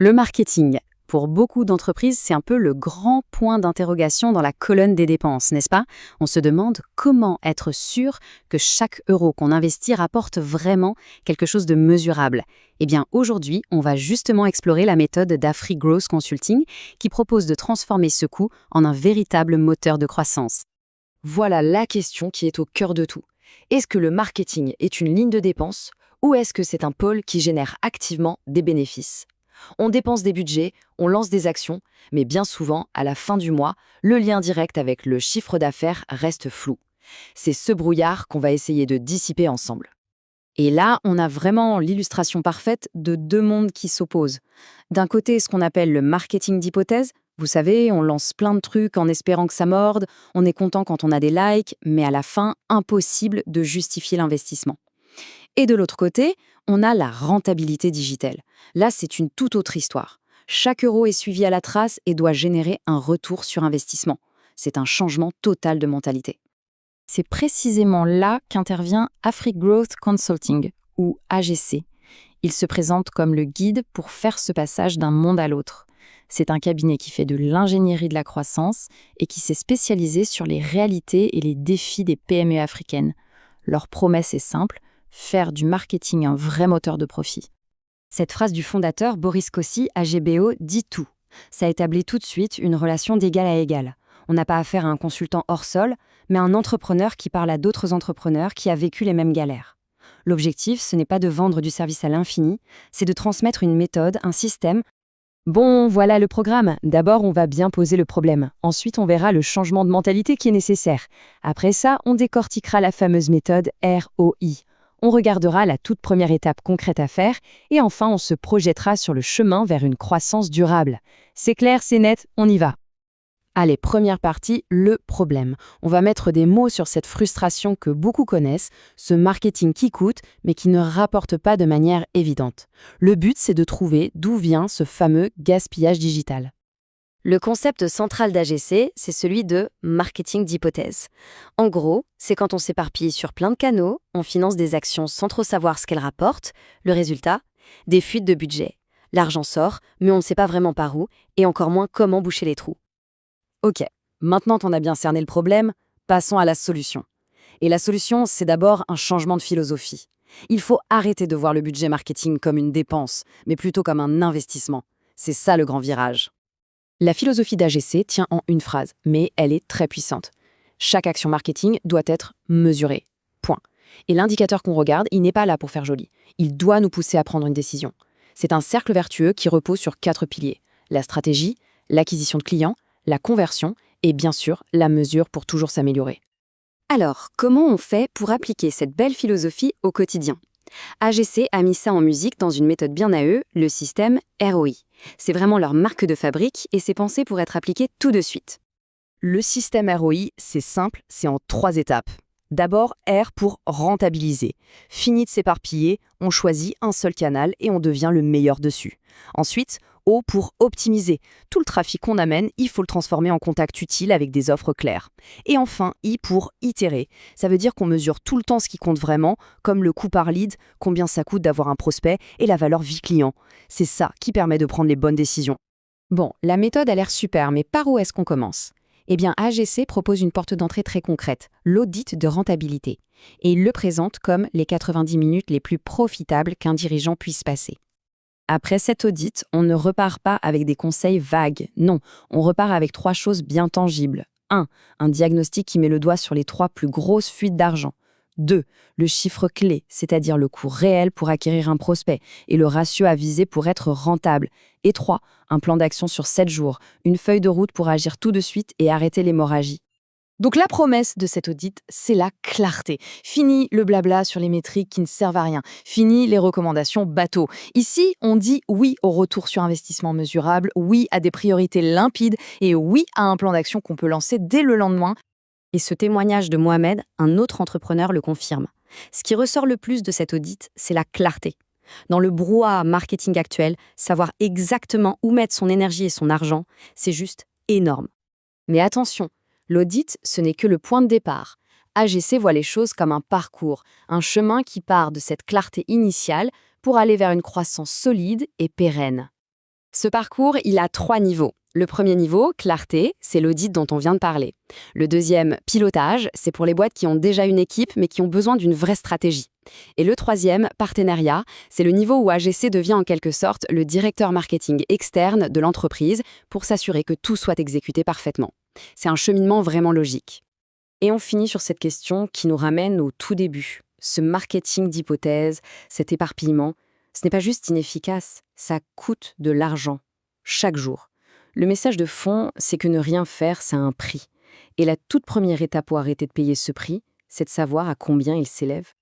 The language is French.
Le marketing. Pour beaucoup d'entreprises, c'est un peu le grand point d'interrogation dans la colonne des dépenses, n'est-ce pas? On se demande comment être sûr que chaque euro qu'on investit rapporte vraiment quelque chose de mesurable. Eh bien, aujourd'hui, on va justement explorer la méthode d'Afri Growth Consulting qui propose de transformer ce coût en un véritable moteur de croissance. Voilà la question qui est au cœur de tout. Est-ce que le marketing est une ligne de dépense ou est-ce que c'est un pôle qui génère activement des bénéfices? On dépense des budgets, on lance des actions, mais bien souvent, à la fin du mois, le lien direct avec le chiffre d'affaires reste flou. C'est ce brouillard qu'on va essayer de dissiper ensemble. Et là, on a vraiment l'illustration parfaite de deux mondes qui s'opposent. D'un côté, ce qu'on appelle le marketing d'hypothèse. Vous savez, on lance plein de trucs en espérant que ça morde, on est content quand on a des likes, mais à la fin, impossible de justifier l'investissement. Et de l'autre côté, on a la rentabilité digitale. Là, c'est une toute autre histoire. Chaque euro est suivi à la trace et doit générer un retour sur investissement. C'est un changement total de mentalité. C'est précisément là qu'intervient Afrique Growth Consulting, ou AGC. Il se présente comme le guide pour faire ce passage d'un monde à l'autre. C'est un cabinet qui fait de l'ingénierie de la croissance et qui s'est spécialisé sur les réalités et les défis des PME africaines. Leur promesse est simple, faire du marketing un vrai moteur de profit. Cette phrase du fondateur Boris Kossi à GBO dit tout. Ça établit tout de suite une relation d'égal à égal. On n'a pas affaire à un consultant hors sol, mais à un entrepreneur qui parle à d'autres entrepreneurs qui a vécu les mêmes galères. L'objectif, ce n'est pas de vendre du service à l'infini, c'est de transmettre une méthode, un système. Bon, voilà le programme. D'abord, on va bien poser le problème. Ensuite, on verra le changement de mentalité qui est nécessaire. Après ça, on décortiquera la fameuse méthode ROI. On regardera la toute première étape concrète à faire et enfin, on se projettera sur le chemin vers une croissance durable. C'est clair, c'est net, on y va. Allez, première partie, le problème. On va mettre des mots sur cette frustration que beaucoup connaissent, ce marketing qui coûte mais qui ne rapporte pas de manière évidente. Le but, c'est de trouver d'où vient ce fameux gaspillage digital. Le concept central d'AGC, c'est celui de marketing d'hypothèse. En gros, c'est quand on s'éparpille sur plein de canaux, on finance des actions sans trop savoir ce qu'elles rapportent. Le résultat, des fuites de budget. L'argent sort, mais on ne sait pas vraiment par où, et encore moins comment boucher les trous. Ok, maintenant qu'on a bien cerné le problème, passons à la solution. Et la solution, c'est d'abord un changement de philosophie. Il faut arrêter de voir le budget marketing comme une dépense, mais plutôt comme un investissement. C'est ça le grand virage. La philosophie d'AGC tient en une phrase, mais elle est très puissante. Chaque action marketing doit être mesurée. Point. Et l'indicateur qu'on regarde, il n'est pas là pour faire joli. Il doit nous pousser à prendre une décision. C'est un cercle vertueux qui repose sur 4 piliers. La stratégie, l'acquisition de clients, la conversion et bien sûr la mesure pour toujours s'améliorer. Alors, comment on fait pour appliquer cette belle philosophie au quotidien? AGC a mis ça en musique dans une méthode bien à eux, le système ROI. C'est vraiment leur marque de fabrique et c'est pensé pour être appliqué tout de suite. Le système ROI, c'est simple, c'est en 3 étapes. D'abord, R pour rentabiliser. Fini de s'éparpiller, on choisit un seul canal et on devient le meilleur dessus. Ensuite, O pour optimiser. Tout le trafic qu'on amène, il faut le transformer en contact utile avec des offres claires. Et enfin, I pour itérer. Ça veut dire qu'on mesure tout le temps ce qui compte vraiment, comme le coût par lead, combien ça coûte d'avoir un prospect et la valeur vie client. C'est ça qui permet de prendre les bonnes décisions. Bon, la méthode a l'air super, mais par où est-ce qu'on commence? Eh bien, AGC propose une porte d'entrée très concrète, l'audit de rentabilité. Et il le présente comme les 90 minutes les plus profitables qu'un dirigeant puisse passer. Après cet audit, on ne repart pas avec des conseils vagues. Non, on repart avec 3 choses bien tangibles. 1. Un diagnostic qui met le doigt sur les 3 plus grosses fuites d'argent. 2. Le chiffre clé, c'est-à-dire le coût réel pour acquérir un prospect et le ratio à viser pour être rentable. Et 3. Un plan d'action sur 7 jours, une feuille de route pour agir tout de suite et arrêter l'hémorragie. Donc la promesse de cet audit, c'est la clarté. Fini le blabla sur les métriques qui ne servent à rien. Fini les recommandations bateau. Ici, on dit oui au retour sur investissement mesurable, oui à des priorités limpides et oui à un plan d'action qu'on peut lancer dès le lendemain. Et ce témoignage de Mohamed, un autre entrepreneur, le confirme. Ce qui ressort le plus de cet audit, c'est la clarté. Dans le brouhaha marketing actuel, savoir exactement où mettre son énergie et son argent, c'est juste énorme. Mais attention, l'audit, ce n'est que le point de départ. AGC voit les choses comme un parcours, un chemin qui part de cette clarté initiale pour aller vers une croissance solide et pérenne. Ce parcours, il a 3 niveaux. Le premier niveau, clarté, c'est l'audit dont on vient de parler. Le deuxième, pilotage, c'est pour les boîtes qui ont déjà une équipe mais qui ont besoin d'une vraie stratégie. Et le troisième, partenariat, c'est le niveau où AGC devient en quelque sorte le directeur marketing externe de l'entreprise pour s'assurer que tout soit exécuté parfaitement. C'est un cheminement vraiment logique. Et on finit sur cette question qui nous ramène au tout début. Ce marketing d'hypothèses, cet éparpillement, ce n'est pas juste inefficace, ça coûte de l'argent, chaque jour. Le message de fond, c'est que ne rien faire, ça a un prix. Et la toute première étape pour arrêter de payer ce prix, c'est de savoir à combien il s'élève.